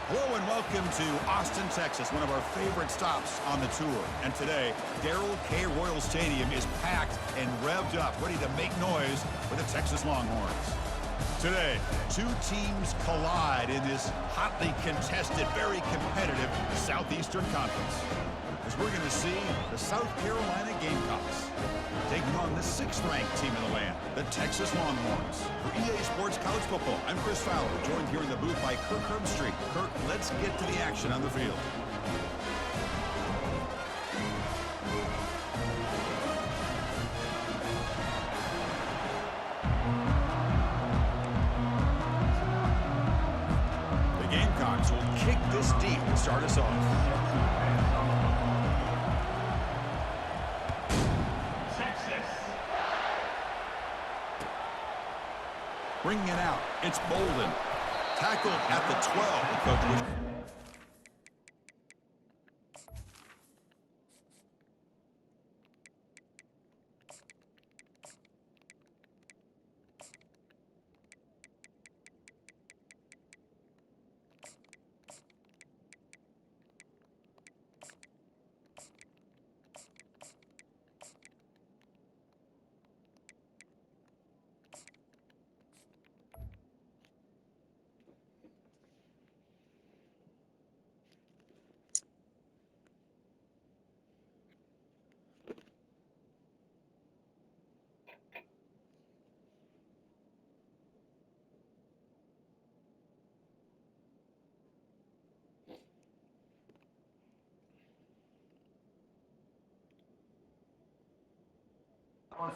Hello and welcome to Austin, Texas, one of our favorite stops on the tour. And today, Darrell K. Royal Stadium is packed and revved up, ready to make noise for the Texas Longhorns. Today, two teams collide in this hotly contested, very competitive Southeastern Conference. As we're going to see the South Carolina Gamecocks taking on the 6th-ranked team in the land, the Texas Longhorns. For EA Sports College Football, I'm Chris Fowler, joined here in the booth by Kirk Herbstreit. Kirk, let's get to the action on the field. The Gamecocks will kick this deep to start us off. Bringing it out, it's Bolden. Tackled at the 12. The coach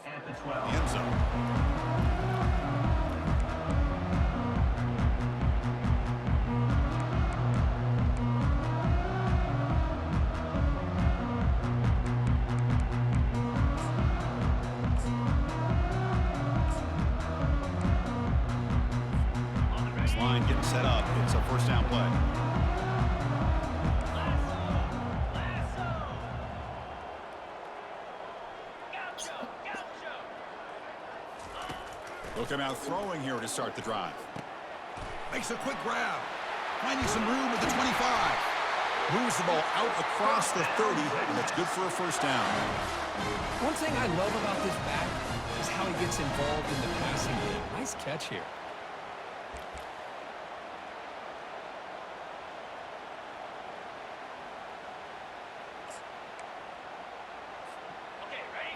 at the 12. End zone. This line getting set up. It's a first down play. They'll come out throwing here to start the drive. Makes a quick grab. Finding some room at the 25. Moves the ball out across the 30, and that's good for a first down. One thing I love about this back is how he gets involved in the passing game. Nice catch here.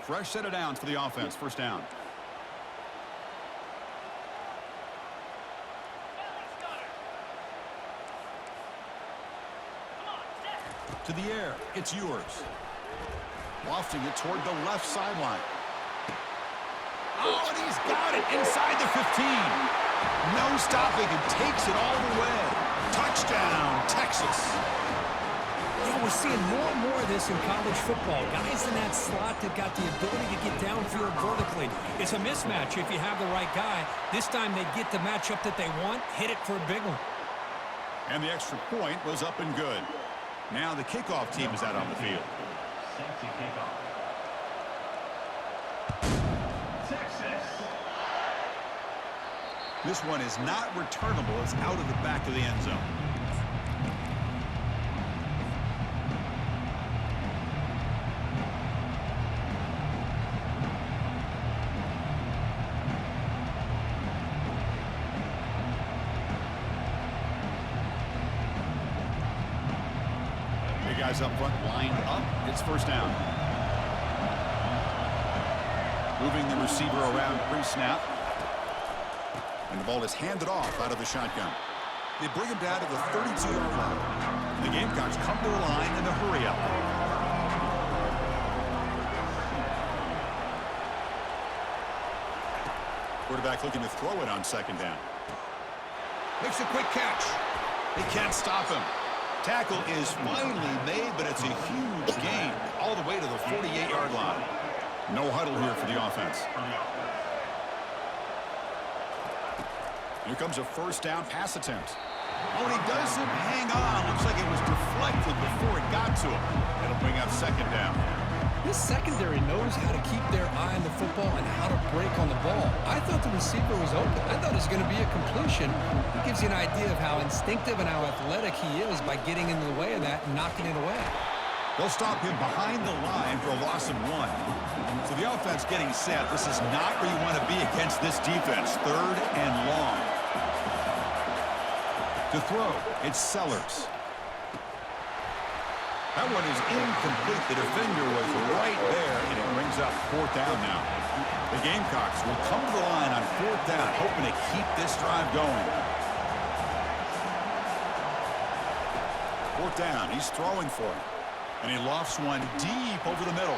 Fresh set of downs for the offense. First down. To the air, it's yours. Wafting it toward the left sideline. Oh, and he's got it inside the 15. No stopping and takes it all the way. Touchdown, Texas. You know, we're seeing more and more of this in college football. Guys in that slot that got the ability to get downfield vertically. It's a mismatch if you have the right guy. This time they get the matchup that they want, hit it for a big one. And the extra point was up and good. Now the kickoff team is out on the field. Texas. This one is not returnable. It's out of the back of the end zone. Guys up front lined up. It's first down. Moving the receiver around pre-snap. And the ball is handed off out of the shotgun. They bring him down to the 32-yard line. The Gamecocks come to the line in a hurry-up. Quarterback looking to throw it on second down. Makes a quick catch. They can't stop him. Tackle is finally made, but it's a huge gain. all the way to the 48-yard line. No huddle here for the offense. Here comes a first down pass attempt. Oh, and he doesn't hang on. Looks like it was deflected before it got to him. It'll bring up second down. This secondary knows how to keep their eye on the football and how to break on the ball. I thought the receiver was open. I thought it was going to be a completion. It gives you an idea of how instinctive and how athletic he is by getting into the way of that and knocking it away. They'll stop him behind the line for a loss of 1. So the offense getting set. This is not where you want to be against this defense. 3rd and long. To throw, it's Sellers. That one is incomplete. The defender was right there, and it brings up 4th down now. The Gamecocks will come to the line on 4th down, hoping to keep this drive going. 4th down, he's throwing for it. And he lofts one deep over the middle.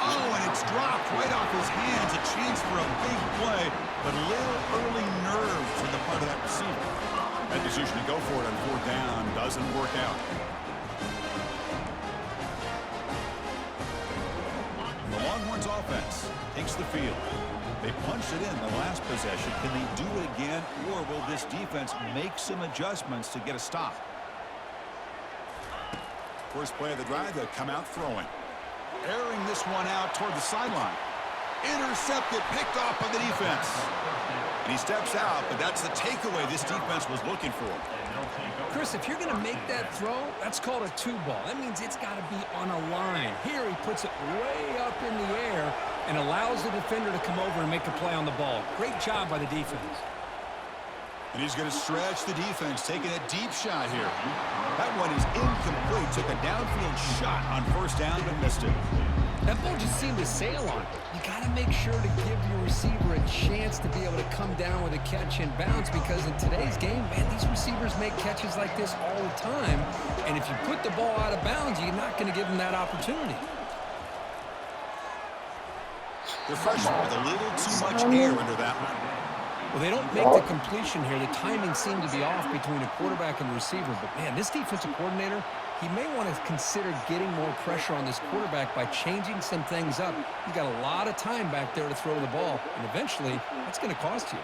Oh, and it's dropped right off his hands. A chance for a big play, but a little early nerves on the part of that receiver. That decision to go for it on 4th down doesn't work out. And the Longhorns offense takes the field. They punched it in the last possession. Can they do it again, or will this defense make some adjustments to get a stop? First play of the drive, they'll come out throwing. Airing this one out toward the sideline. Intercepted, picked off by the defense. And he steps out, but that's the takeaway this defense was looking for. Chris, if you're going to make that throw, that's called a 2-ball. That means it's got to be on a line. Here he puts it way up in the air and allows the defender to come over and make a play on the ball. Great job by the defense. And he's going to stretch the defense, taking a deep shot here. That one is incomplete. Took a downfield shot on 1st down, but missed it. That ball just seemed to sail on. You got to make sure to give your receiver a chance to be able to come down with a catch and bounce, because in today's game, man, these receivers make catches like this all the time. And if you put the ball out of bounds, you're not going to give them that opportunity. The freshman with a little too much air under that one. Well, they don't make the completion here. The timing seemed to be off between a quarterback and the receiver. But, man, this defensive coordinator, he may want to consider getting more pressure on this quarterback by changing some things up. He's got a lot of time back there to throw the ball, and eventually that's going to cost you.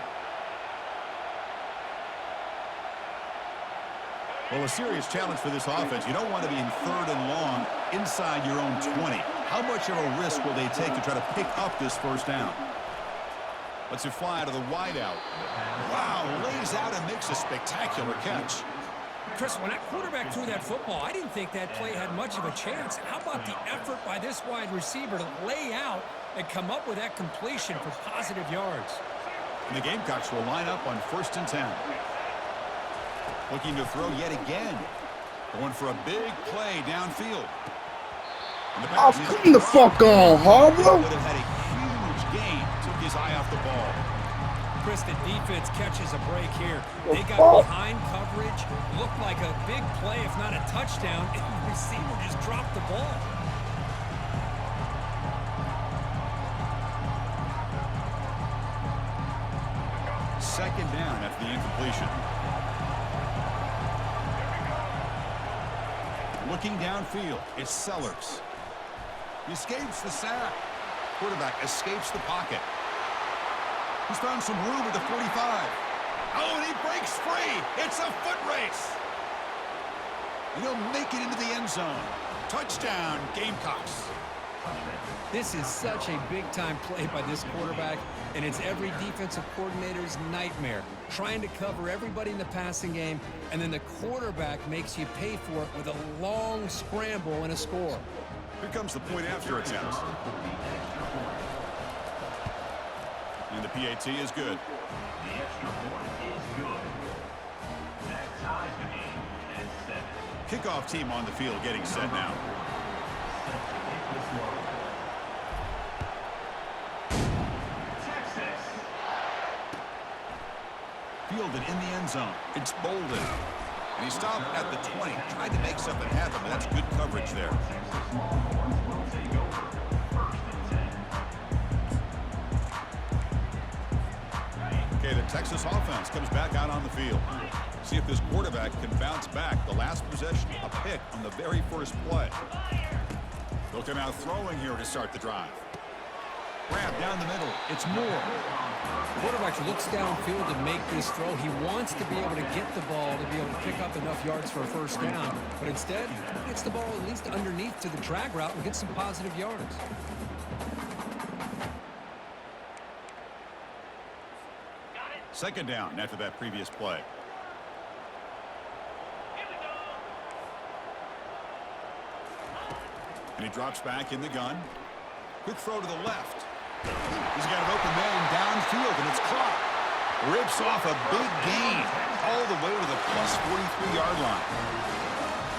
Well, a serious challenge for this offense. You don't want to be in 3rd and long inside your own 20. How much of a risk will they take to try to pick up this 1st down? Let's it fly to the wideout. Wow, lays out and makes a spectacular catch. Chris, when that quarterback threw that football, I didn't think that play had much of a chance. How about the effort by this wide receiver to lay out and come up with that completion for positive yards? And the Gamecocks will line up on 1st and 10. Looking to throw yet again. Going for a big play downfield. Oh, come the fuck on, Harbaugh. Would have had a huge gain. Took his eye off the ball. Chris, the defense catches a break here. They got behind coverage. Looked like a big play, if not a touchdown, and the receiver just dropped the ball. Second down after the incompletion. Looking downfield, it's Sellers. He escapes the sack. Quarterback escapes the pocket. He's found some room at the 45. Oh, and he breaks free. It's a foot race. And he'll make it into the end zone. Touchdown, Gamecocks. This is such a big-time play by this quarterback, and it's every defensive coordinator's nightmare. Trying to cover everybody in the passing game, and then the quarterback makes you pay for it with a long scramble and a score. Here comes the point after attempt. And the PAT is good. The extra point is good. That ties the game at 7. Kickoff team on the field getting set now. Texas. Fielded in the end zone. It's Bolden. And he stopped at the 20. Tried to make something happen, but that's good coverage there. Will take over. 1st and 10. Okay, the Texas offense comes back out on the field. See if this quarterback can bounce back. The last possession, a pick on the very first play. They'll come out throwing here to start the drive. Grab down the middle. It's Moore. The quarterback looks downfield to make this throw. He wants to be able to get the ball to be able to pick up enough yards for a first down. But instead, he gets the ball at least underneath to the drag route and gets some positive yards. Second down after that previous play. And he drops back in the gun. Quick throw to the left. He's got an open man downfield, and it's caught. Rips off a big gain all the way to the plus 43-yard line.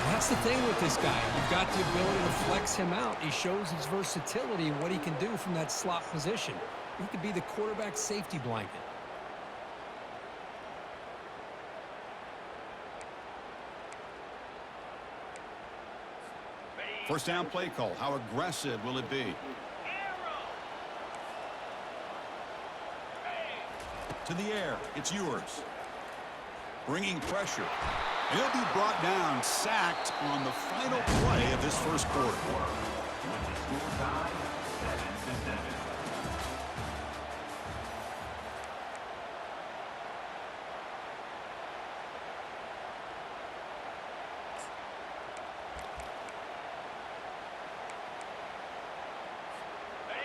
That's the thing with this guy. You've got the ability to flex him out. He shows his versatility and what he can do from that slot position. He could be the quarterback's safety blanket. First down play call. How aggressive will it be? To the air. It's yours. Bringing pressure. And he'll be brought down, sacked on the final play of this first quarter. With the score tie 7-7.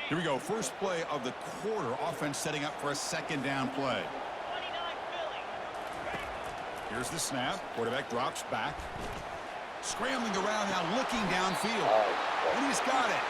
Here we go. First play of the quarter. Offense setting up for a second down play. Here's the snap. Quarterback drops back. Scrambling around now, looking downfield. And he's got it.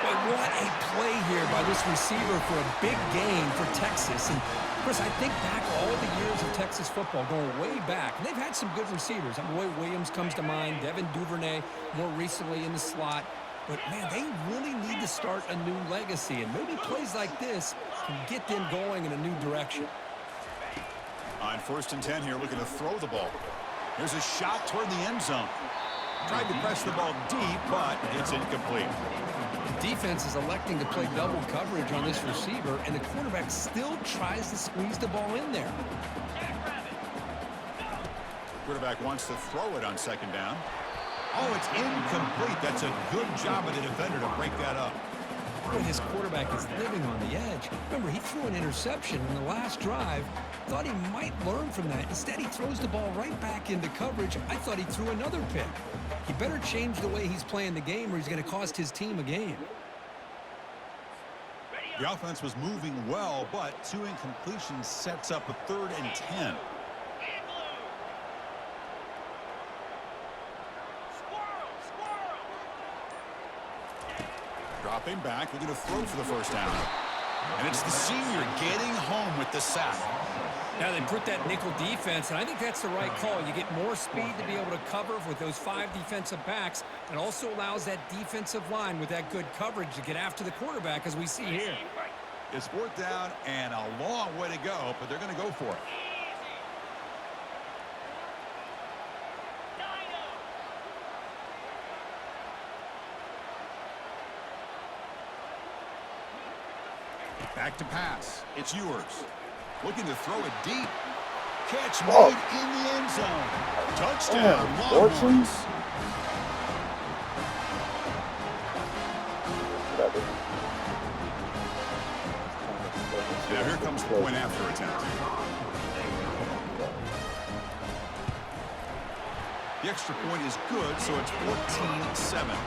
But what a play here by this receiver for a big gain for Texas. And, Chris, I think back all the years of Texas football, going way back, and they've had some good receivers. Roy Williams comes to mind, Devin Duvernay more recently in the slot. But, man, they really need to start a new legacy, and maybe plays like this can get them going in a new direction. On 1st and 10 here, looking to throw the ball. There's a shot toward the end zone. Tried to press the ball deep, but it's incomplete. The defense is electing to play double coverage on this receiver, and the quarterback still tries to squeeze the ball in there. Quarterback wants to throw it on second down. Oh, it's incomplete. That's a good job of the defender to break that up. But his quarterback is living on the edge. Remember, he threw an interception in the last drive. Thought he might learn from that. Instead, he throws the ball right back into coverage. I thought he threw another pick. He better change the way he's playing the game or he's going to cost his team a game. The offense was moving well, but 2 incompletions sets up a 3rd and 10. Dropping back, looking to throw for the first down. And it's the senior getting home with the sack. Now, they put that nickel defense, and I think that's the right call. You get more speed to be able to cover with those 5 defensive backs, and also allows that defensive line with that good coverage to get after the quarterback, as we see here. It's 4th down and a long way to go, but they're going to go for it. Back to pass. It's yours. Looking to throw it deep. Catch made in the end zone. Touchdown, Longhorns. Now here comes the point after attempt. The extra point is good, so it's 14-7.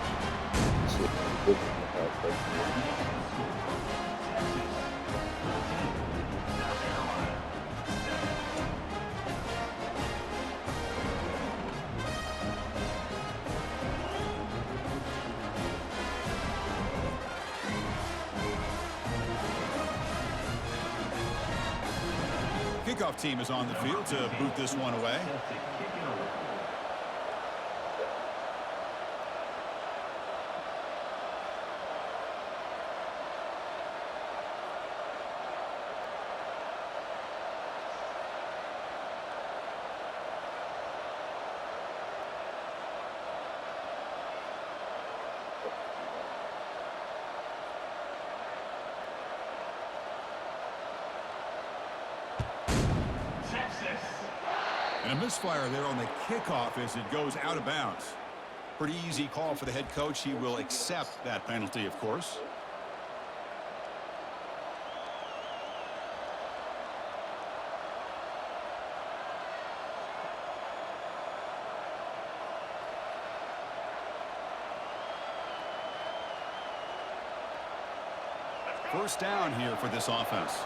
Kickoff team is on the field to boot this one away. And a misfire there on the kickoff as it goes out of bounds. Pretty easy call for the head coach. He will accept that penalty, of course. First down here for this offense.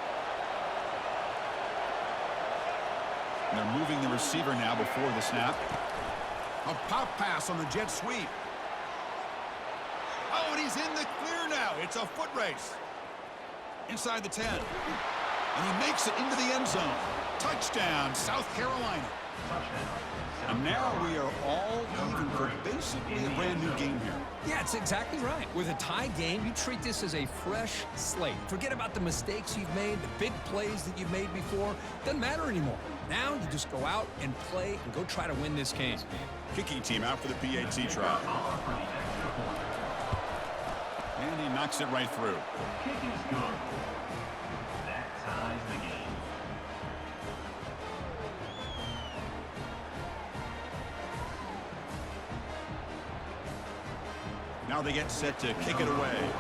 And they're moving the receiver now before the snap. A pop pass on the jet sweep. Oh, and he's in the clear now. It's a foot race. Inside the 10. And he makes it into the end zone. Touchdown, South Carolina. And now we are all even for basically a brand new game here. Yeah, it's exactly right. With a tie game, you treat this as a fresh slate. Forget about the mistakes you've made, the big plays that you've made before. Doesn't matter anymore. Now you just go out and play and go try to win this game. Kicking team out for the PAT try. And he knocks it right through. Kick is good. That ties the game. Now they get set to kick it away.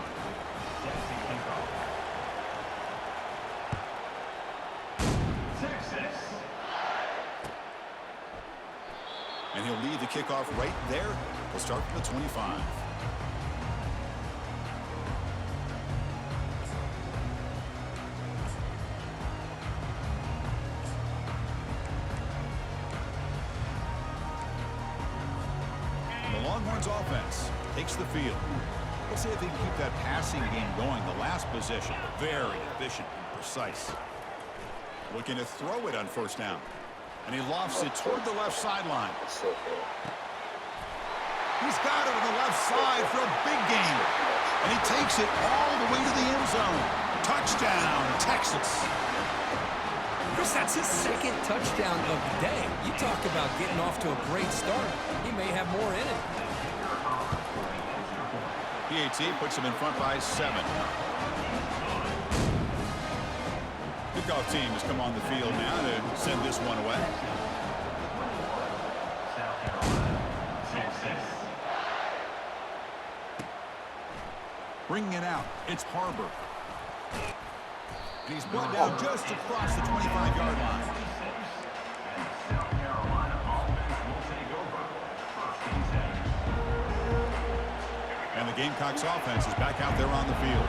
And he'll lead the kickoff right there. We'll start from the 25. The Longhorns offense takes the field. Let's see if they can keep that passing game going. The last possession, very efficient and precise. Looking to throw it on first down. And he lofts it toward the left sideline. He's got it on the left side for a big gain. And he takes it all the way to the end zone. Touchdown, Texas. Chris, that's his second touchdown of the day. You talk about getting off to a great start. He may have more in it. PAT puts him in front by 7. Kickoff team has come on the field now to send this one away. South Carolina, 6-6. Bringing it out, it's Harbor. And he's brought down just across the 25-yard line. South Carolina offense will take over. First and 10. And the Gamecocks offense is back out there on the field.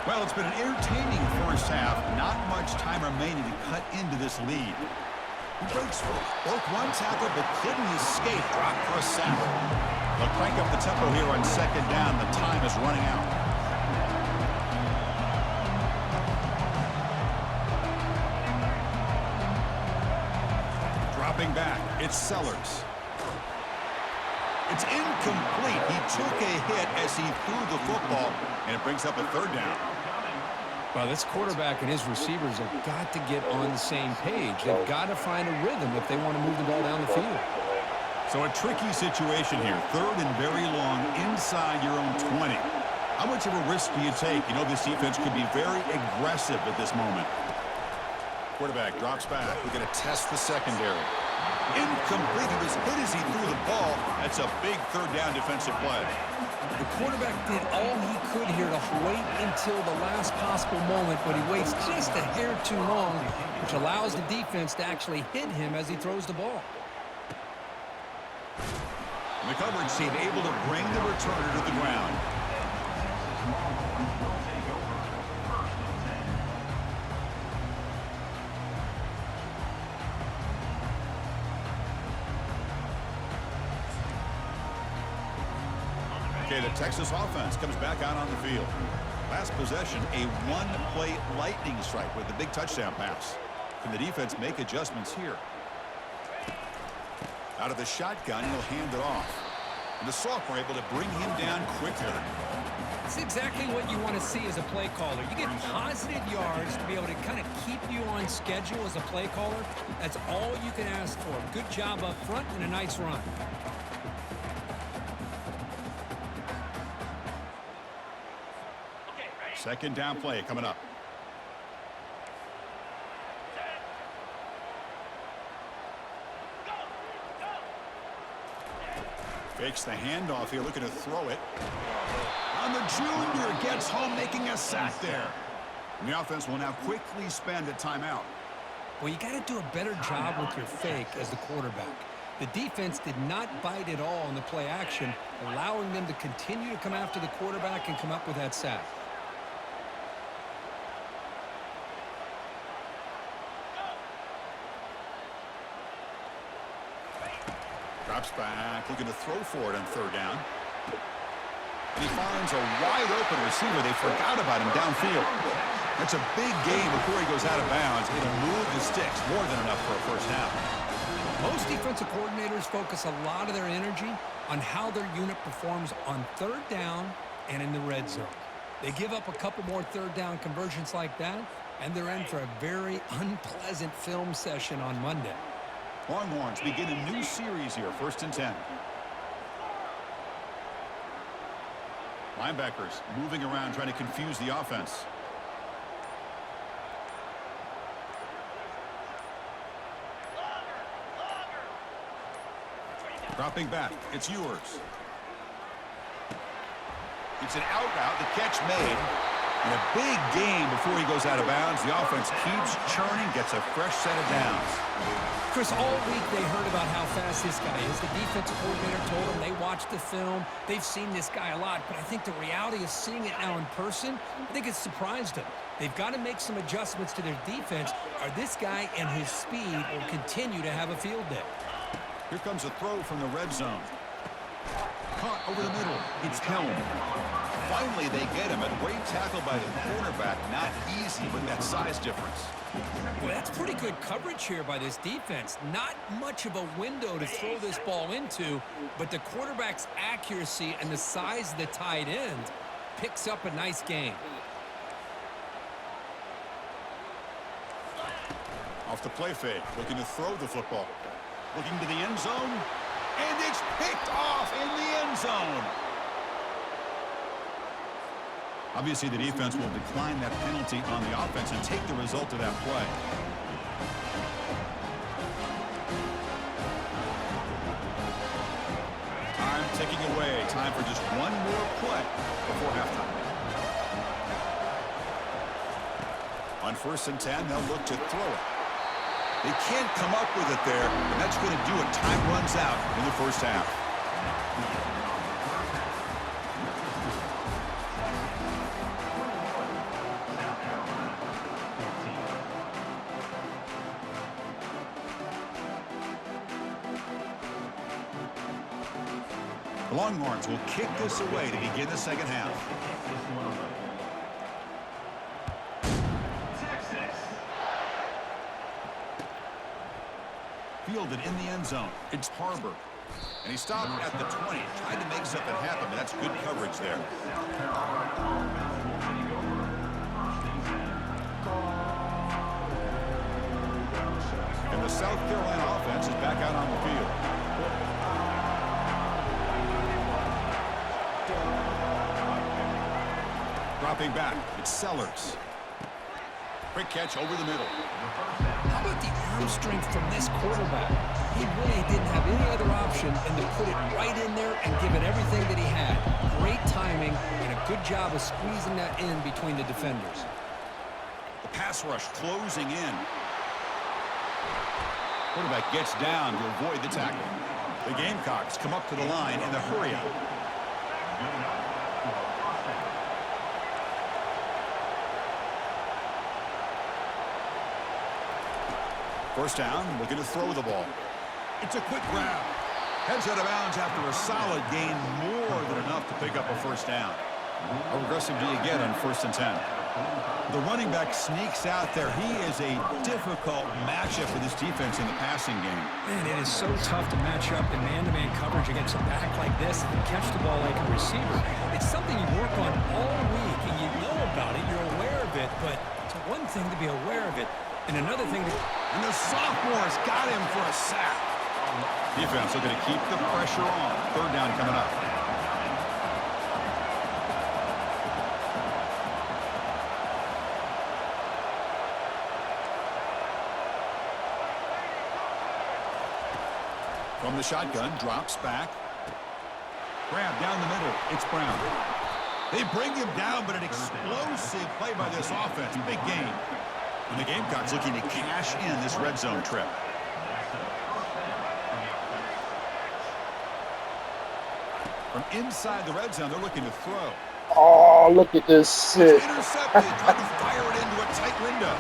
Well, it's been an entertaining first half. Not much time remaining to cut into this lead. He breaks free. Broke one tackle, but couldn't escape. Dropped for a sack. They'll crank up the tempo here on second down. The time is running out. Dropping back, it's Sellers. It's incomplete. He took a hit as he threw the football, and it brings up a third down. Well, this quarterback and his receivers have got to get on the same page. They've got to find a rhythm if they want to move the ball down the field. So a tricky situation here. Third and very long inside your own 20. How much of a risk do you take? You know this defense could be very aggressive at this moment. Quarterback drops back. We're going to test the secondary. Incomplete. He was hit as he threw the ball. That's a big third down defensive play. The quarterback did all he could here to wait until the last possible moment, but he waits just a hair too long, which allows the defense to actually hit him as he throws the ball. The coverage team able to bring the returner to the ground. Okay, the Texas offense comes back out on the field. Last possession, a one-play lightning strike with a big touchdown pass. Can the defense make adjustments here? Out of the shotgun, he'll hand it off. And the sophomore able to bring him down quickly. It's exactly what you want to see as a play caller. You get positive yards to be able to kind of keep you on schedule as a play caller. That's all you can ask for. Good job up front and a nice run. Second down play coming up. Fakes the handoff here, looking to throw it. And the junior gets home, making a sack there. And the offense will now quickly spend a timeout. Well, you got to do a better job with your fake as the quarterback. The defense did not bite at all in the play action, allowing them to continue to come after the quarterback and come up with that sack. Drops back, looking to throw for it on third down. And he finds a wide-open receiver. They forgot about him downfield. That's a big gain before he goes out of bounds. It'll move the sticks, more than enough for a first down. Most defensive coordinators focus a lot of their energy on how their unit performs on third down and in the red zone. They give up a couple more third down conversions like that, and they're in for a very unpleasant film session on Monday. Longhorns begin a new series here, 1st and 10. Linebackers moving around, trying to confuse the offense. Dropping back, it's Ewers. It's an out route, the catch made. And a big gain before he goes out of bounds. The offense keeps churning, gets a fresh set of downs. Chris, all week they heard about how fast this guy is. The defensive coordinator told them they watched the film. They've seen this guy a lot, but I think the reality of seeing it now in person, I think it's surprised them. They've got to make some adjustments to their defense, or this guy and his speed will continue to have a field day. Here comes a throw from the red zone. Caught over the middle. It's Helm. Finally, they get him. A great tackle by the cornerback. Not easy with that size difference. Well, that's pretty good coverage here by this defense. Not much of a window to throw this ball into, but the quarterback's accuracy and the size of the tight end picks up a nice gain. Off the play fake, looking to throw the football. Looking to the end zone, and it's picked off in the end zone. Obviously, the defense will decline that penalty on the offense and take the result of that play. Time ticking away. Time for just one more play before halftime. On 1st and 10, they'll look to throw it. They can't come up with it there, and that's going to do it. Time runs out in the first half. The Longhorns will kick this away to begin the second half. Fielded in the end zone. It's Harbor. And he stopped at the 20. Tried to make something happen, but that's good coverage there. And the South Carolina offense is back out on the field. Dropping back, it's Sellers. Quick catch over the middle. How about the arm strength from this quarterback? He really didn't have any other option than to put it right in there and give it everything that he had. Great timing and a good job of squeezing that in between the defenders. The pass rush closing in. Quarterback gets down to avoid the tackle. The Gamecocks come up to the line in the hurry-up. First down, looking to throw the ball. It's a quick grab. Heads out of bounds after a solid gain, more than enough to pick up a first down. How aggressive do you get on 1st and 10? The running back sneaks out there. He is a difficult matchup for this defense in the passing game. Man, it is so tough to match up in man-to-man coverage against a back like this and catch the ball like a receiver. It's something you work on all week, and you know about it. You're aware of it, but it's one thing to be aware of it, and another thing to... And the sophomore's got him for a sack. Defense looking to keep the pressure on. Third down coming up. From the shotgun, drops back. Grab down the middle. It's Brown. They bring him down, but an explosive play by this offense. Big gain. And the Gamecocks looking to cash in this red zone trip. From inside the red zone, they're looking to throw. Oh, look at this shit. It's intercepted. Trying to fire it into a tight window.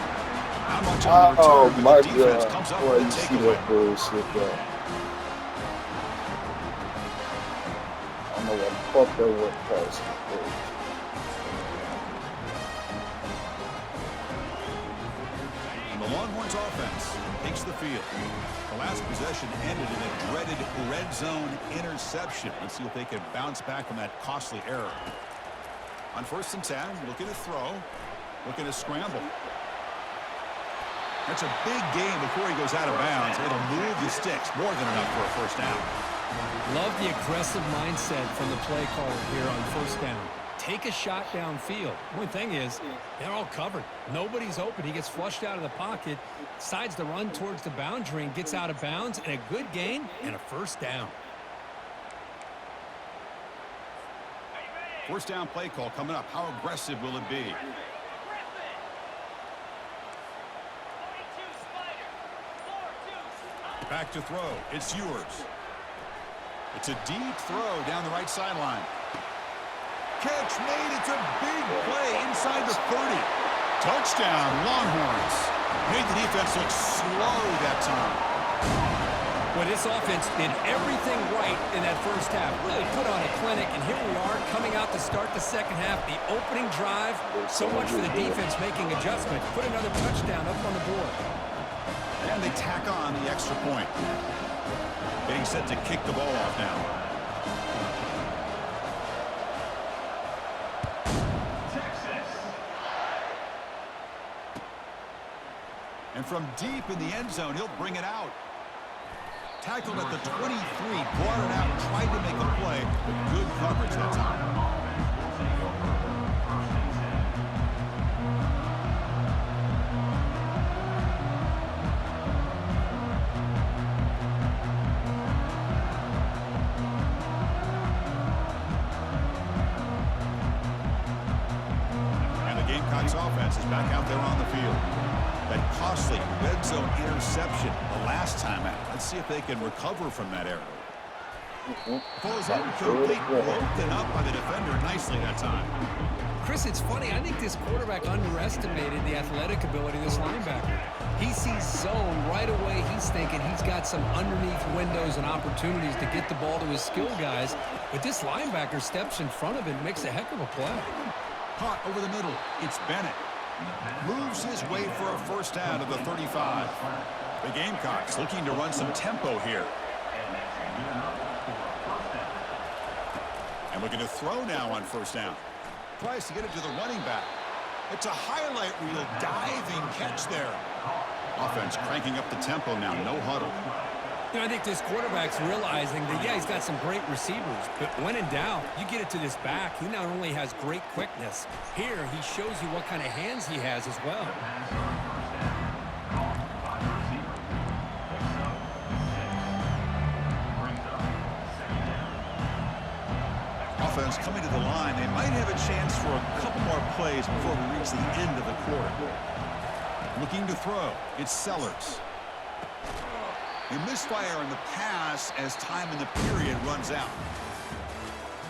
Not much on the Oh return, my but the defense god. comes up Boy, with you a see takeaway. that bullshit, bro. I don't know what the fuck that was past. And the Longhorns offense takes the field. The last possession ended in a dreaded red zone interception. Let's see if they can bounce back from that costly error. On 1st and 10, looking to throw, looking to scramble. That's a big gain before he goes out of bounds. It'll move the sticks, more than enough for a first down. Love the aggressive mindset from the play caller here on 1st down. Take a shot downfield. One thing is, they're all covered. Nobody's open. He gets flushed out of the pocket, decides to run towards the boundary and gets out of bounds, and a good gain and a first down. First down play call coming up. How aggressive will it be? Back to throw. It's Ewers. It's a deep throw down the right sideline. Catch made. It's a big play inside the 30. Touchdown, Longhorns. Made the defense look slow that time. Well, this offense did everything right in that first half. Really put on a clinic, and here we are coming out to start the second half. The opening drive, so much for the defense making adjustments. Put another touchdown up on the board. And they tack on the extra point. Getting set to kick the ball off now. And from deep in the end zone, he'll bring it out. Tackled at the 23, brought it out, tried to make a play, but good coverage that time. And the Gamecocks offense is back out there on the field. That costly red zone interception the last time out. Let's see if they can recover from that error. Falls incomplete, broken up by the defender nicely that time. Chris, it's funny. I think this quarterback underestimated the athletic ability of this linebacker. He sees zone right away. He's thinking he's got some underneath windows and opportunities to get the ball to his skill guys. But this linebacker steps in front of him and makes a heck of a play. Caught over the middle. It's Bennett. Moves his way for a first down to the 35. The Gamecocks looking to run some tempo here. And looking to throw now on first down. Tries to get it to the running back. It's a highlight reel diving catch there. Offense cranking up the tempo now. No huddle. You know, I think this quarterback's realizing that, yeah, he's got some great receivers, but when in doubt, you get it to this back. He not only has great quickness, here he shows you what kind of hands he has as well. Offense coming to the line. They might have a chance for a couple more plays before we reach the end of the quarter. Looking to throw. It's Sellers. A misfire in the pass as time in the period runs out.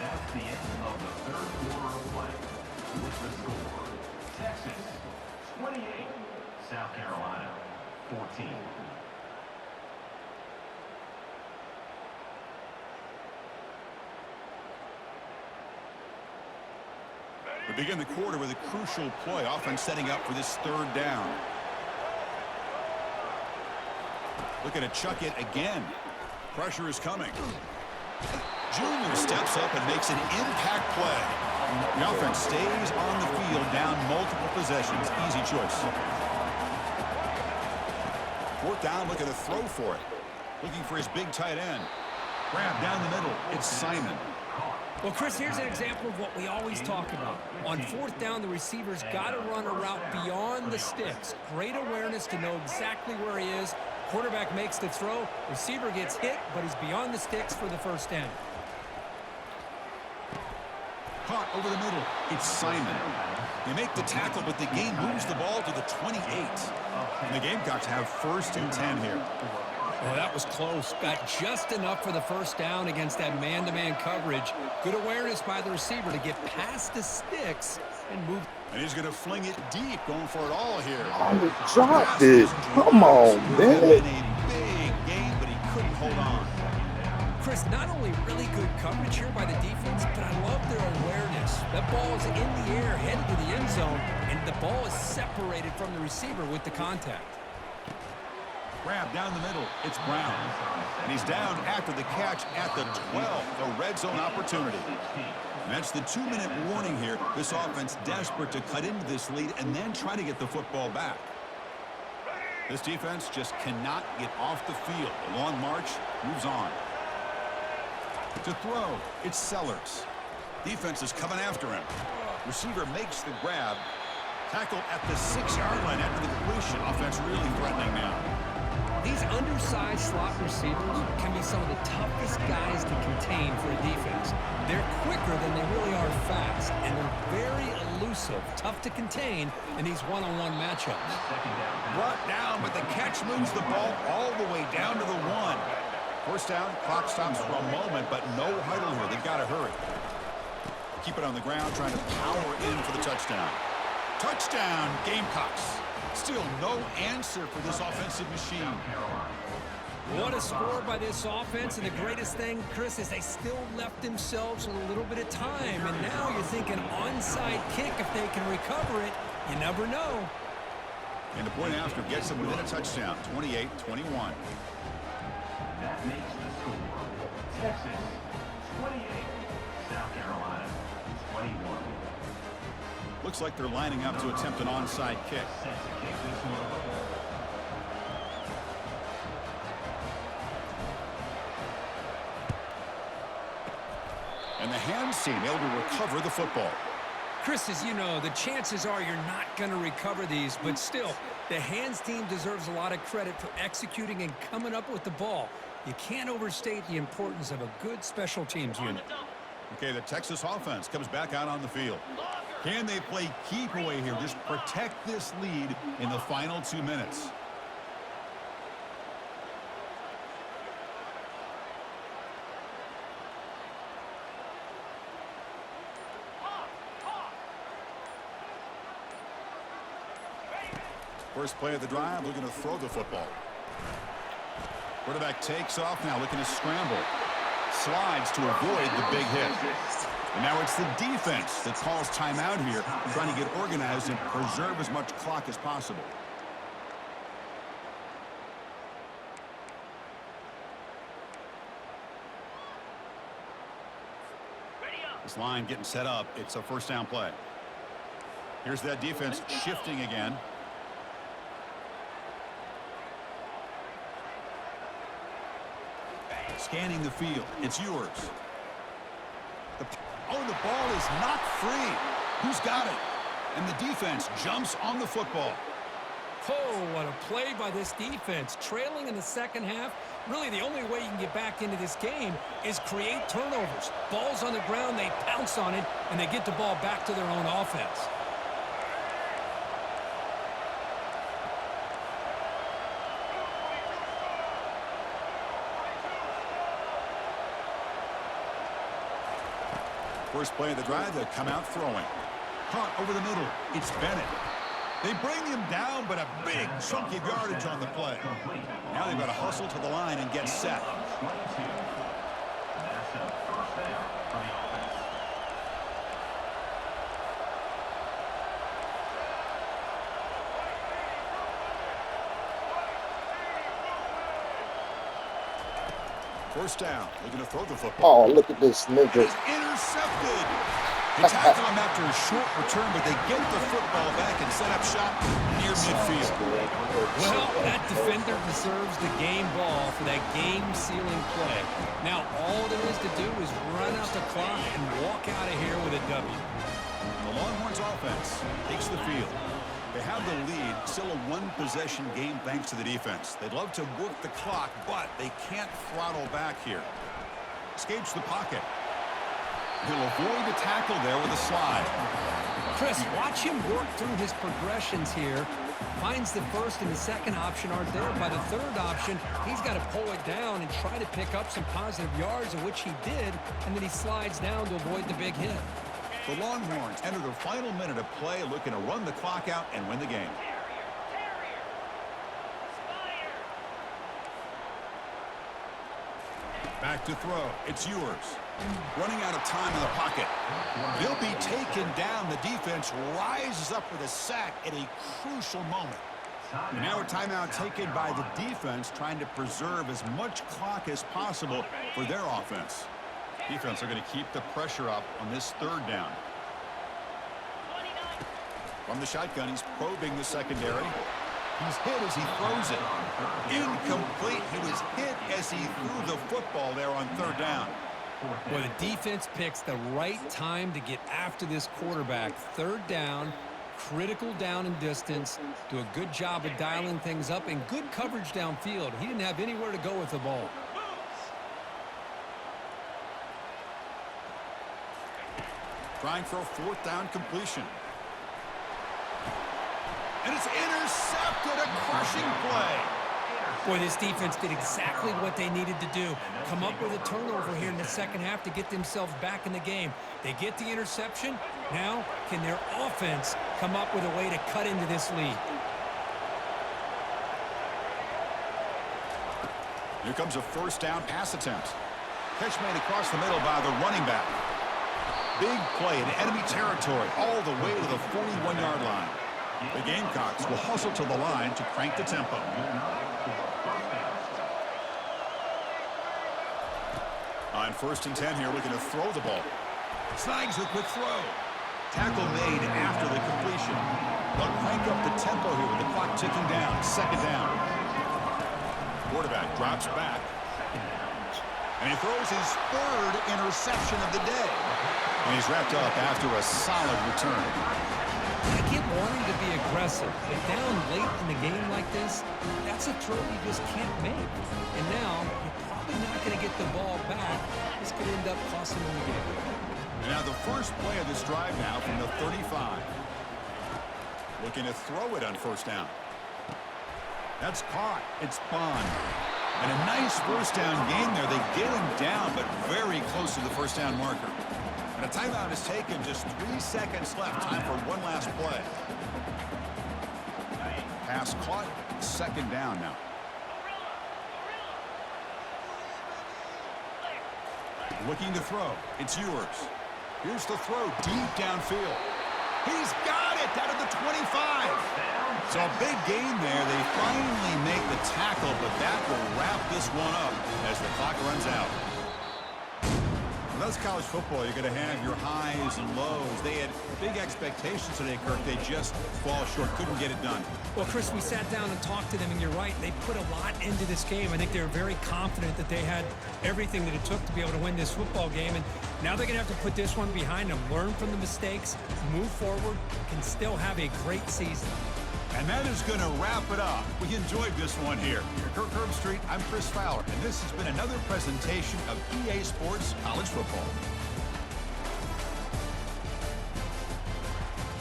That's the end of the third quarter of play. With the score, Texas 28, South Carolina 14. We begin the quarter with a crucial play. Offense setting up for this third down. Looking to chuck it again. Pressure is coming. Junior steps up and makes an impact play. The offense stays on the field down multiple possessions. Easy choice. Fourth down, looking to throw for it. Looking for his big tight end. Grab down the middle. It's Simon. Well, Chris, here's an example of what we always talk about. On fourth down, the receiver's got to run a route beyond the sticks. Great awareness to know exactly where he is. Quarterback makes the throw. Receiver gets hit, but he's beyond the sticks for the first down. Caught over the middle. It's Simon. They make the tackle, but the game moves the ball to the 28. And the Gamecocks have 1st and 10 here. Oh, that was close. Got just enough for the first down against that man-to-man coverage. Good awareness by the receiver to get past the sticks and move. And he's going to fling it deep, going for it all here. Oh, drop it. Come on, Been man. a big game, but he couldn't hold on. Chris, not only really good coverage here by the defense, but I love their awareness. That ball is in the air, headed to the end zone, and the ball is separated from the receiver with the contact. Grab down the middle. It's Brown. And he's down after the catch at the 12. A red zone opportunity. And that's the 2-minute warning here. This offense desperate to cut into this lead and then try to get the football back. This defense just cannot get off the field. The long march moves on. To throw, it's Sellers. Defense is coming after him. Receiver makes the grab. Tackle at the 6-yard line after the completion. Offense really threatening now. These undersized slot receivers can be some of the toughest guys to contain for a defense. They're quicker than they really are fast, and they're very elusive, tough to contain in these one-on-one matchups. Brought down, but the catch moves the ball all the way down to the 1. First down, clock stops for a moment, but no huddle here. They've got to hurry. Keep it on the ground, trying to power in for the touchdown. Touchdown, Gamecocks. Still no answer for this offensive machine. What a score by this offense, and the greatest thing, Chris, is they still left themselves with a little bit of time, and now you're thinking onside kick if they can recover it. You never know. And the point after gets them within a touchdown, 28-21. That makes the score Texas 28, South Carolina 21. Looks like they're lining up to attempt an onside kick. Set to kick this one away. And the hands team able to recover the football. Chris, as you know, the chances are you're not going to recover these, but still, the hands team deserves a lot of credit for executing and coming up with the ball. You can't overstate the importance of a good special teams unit. Okay, the Texas offense comes back out on the field. Can they play keep away here? Just protect this lead in the final 2 minutes. First play of the drive, looking to throw the football. Quarterback takes off now, looking to scramble. Slides to avoid the big hit. And now it's the defense that calls timeout here, trying to get organized and preserve as much clock as possible. This line getting set up. It's a first down play. Here's that defense shifting again. Scanning the field. It's yours. The ball is not free. Who's got it? And the defense jumps on the football. Oh, what a play by this defense. Trailing in the second half, really the only way you can get back into this game is create turnovers. Ball's on the ground, they pounce on it, and they get the ball back to their own offense. First play of the drive, they'll come out throwing. Caught over the middle. It's Bennett. They bring him down, but a big chunk of yardage on the play. Now they've got to hustle to the line and get set. That's a first down for the offense. First down. Looking to throw the football. Oh, look at this nigga. It's intercepted. They tackle him after a short return, but they get the football back and set up shop near midfield. Well, that defender deserves the game ball for that game-sealing play. Now, all there is to do is run out the clock and walk out of here with a W. The Longhorns offense takes the field. They have the lead, still a one-possession game thanks to the defense. They'd love to work the clock, but they can't throttle back here. Escapes the pocket. He'll avoid the tackle there with a slide. Chris, watch him work through his progressions here. Finds the first and the second option aren't there. By the third option, he's got to pull it down and try to pick up some positive yards, of which he did, and then he slides down to avoid the big hit. The Longhorns enter their final minute of play, looking to run the clock out and win the game. Back to throw. It's yours. Running out of time in the pocket. He'll be taken down. The defense rises up with a sack at a crucial moment. And now a timeout taken by the defense, trying to preserve as much clock as possible for their offense. Defense are going to keep the pressure up on this third down. From the shotgun, he's probing the secondary. He's hit as he throws it. Incomplete. He was hit as he threw the football there on third down. Well, the defense picks the right time to get after this quarterback. Third down, critical down and distance. Do a good job of dialing things up and good coverage downfield. He didn't have anywhere to go with the ball. Trying for a fourth down completion. And it's intercepted, a crushing play. Boy, this defense did exactly what they needed to do. Come up with a turnover here in the second half to get themselves back in the game. They get the interception. Now, can their offense come up with a way to cut into this lead? Here comes a first down pass attempt. Catch made across the middle by the running back. Big play in enemy territory all the way to the 41-yard line. The Gamecocks will hustle to the line to crank the tempo. On 1st and 10 here, looking to throw the ball. Snags the quick throw. Tackle made after the completion. They'll crank up the tempo here with the clock ticking down. Second down. Quarterback drops back. And he throws his third interception of the day. And he's wrapped up after a solid return. I get wanting to be aggressive, but down late in the game like this, that's a throw you just can't make. And now, you're probably not going to get the ball back. This could end up costing them the game. And now the first play of this drive now from the 35. Looking to throw it on first down. That's caught. It's Bond. And a nice first down game there. They get him down, but very close to the first down marker. And a timeout is taken. Just 3 seconds left. Time for one last play. Pass caught. Second down now. Looking to throw. It's yours. Here's the throw deep downfield. He's got it down at the 25. So a big gain there. They finally make the tackle, but that will wrap this one up as the clock runs out. Well, that's college football. You're going to have your highs and lows. They had big expectations today, Kirk. They just fall short. Couldn't get it done. Well, Chris, we sat down and talked to them, and you're right. They put a lot into this game. I think they were very confident that they had everything that it took to be able to win this football game. And now they're going to have to put this one behind them, learn from the mistakes, move forward, can still have a great season. And that is going to wrap it up. We enjoyed this one here. For Kirk Herbstreit, I'm Chris Fowler, and this has been another presentation of EA Sports College Football.